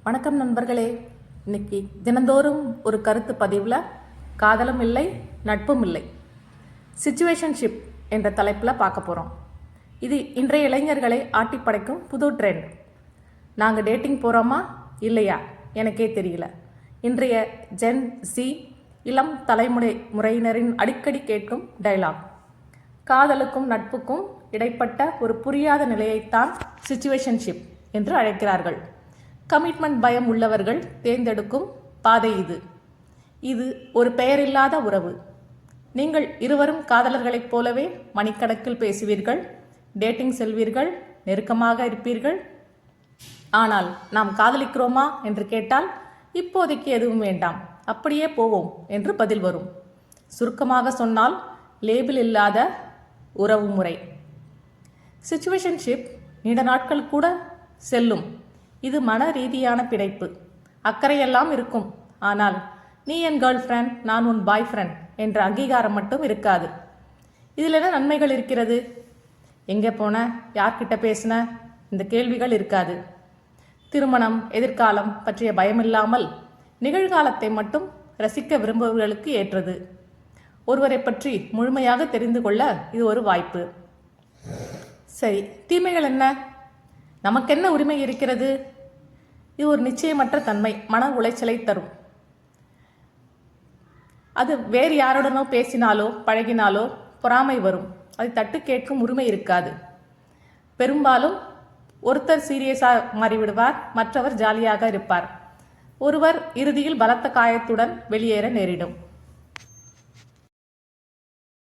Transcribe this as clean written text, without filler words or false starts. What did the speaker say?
வணக்கம் நண்பர்களே. இன்னைக்கு தினந்தோறும் ஒரு கருத்து பதிவில் காதலும் இல்லை நட்பும் இல்லை, சிச்சுவேஷன்ஷிப் என்ற தலைப்பில் பார்க்க போகிறோம். இது இன்றைய இளைஞர்களை ஆட்டி படைக்கும் புது ட்ரெண்ட். நாங்கள் டேட்டிங் போகிறோமா இல்லையா எனக்கே தெரியல. இன்றைய ஜென் சி இளம் முறையினரின் அடிக்கடி கேட்கும் டைலாக். காதலுக்கும் நட்புக்கும் இடைப்பட்ட ஒரு புரியாத நிலையைத்தான் சிச்சுவேஷன்ஷிப் என்று அழைக்கிறார்கள். கமிட்மெண்ட் பயம் உள்ளவர்கள் தேர்ந்தெடுக்கும் பாதை இது. இது ஒரு பெயரில்லாத உறவு. நீங்கள் இருவரும் காதலர்களைப் போலவே மணிக்கணக்கில் பேசுவீர்கள், டேட்டிங் செல்வீர்கள், நெருக்கமாக இருப்பீர்கள். ஆனால் நாம் காதலிக்கிறோமா என்று கேட்டால் இப்போதைக்கு எதுவும் வேண்டாம், அப்படியே போவோம் என்று பதில் வரும். சுருக்கமாக சொன்னால் லேபிள் இல்லாத உறவு முறை. சிச்சுவேஷன்ஷிப் நீண்ட நாட்கள் கூட செல்லும். இது மன ரீதியான பிணைப்பு. அக்கறையெல்லாம் இருக்கும். ஆனால் நீ என் கேர்ள் ஃப்ரெண்ட், நான் உன் பாய் ஃப்ரெண்ட் என்ற அங்கீகாரம் மட்டும் இருக்காது. இதில் என்ன நன்மைகள் இருக்கிறது? எங்கே போன, யார்கிட்ட பேசின, இந்த கேள்விகள் இருக்காது. திருமணம், எதிர்காலம் பற்றிய பயமில்லாமல் நிகழ்காலத்தை மட்டும் ரசிக்க விரும்புபவர்களுக்கு ஏற்றது. ஒருவரை பற்றி முழுமையாக தெரிந்து கொள்ள இது ஒரு வாய்ப்பு. சரி, தீமைகள் என்ன? நமக்கென்ன உரிமை இருக்கிறது? இது ஒரு நிச்சயமற்ற தன்மை, மன உளைச்சலை தரும். அது வேறு யாருடனோ பேசினாலோ பழகினாலோ பொறாமை வரும். அதை தட்டு கேட்கும் உரிமை இருக்காது. பெரும்பாலும் ஒருத்தர் சீரியஸாக மாறிவிடுவார், மற்றவர் ஜாலியாக இருப்பார். ஒருவர் இறுதியில் பலத்த காயத்துடன் வெளியேற நேரிடும்.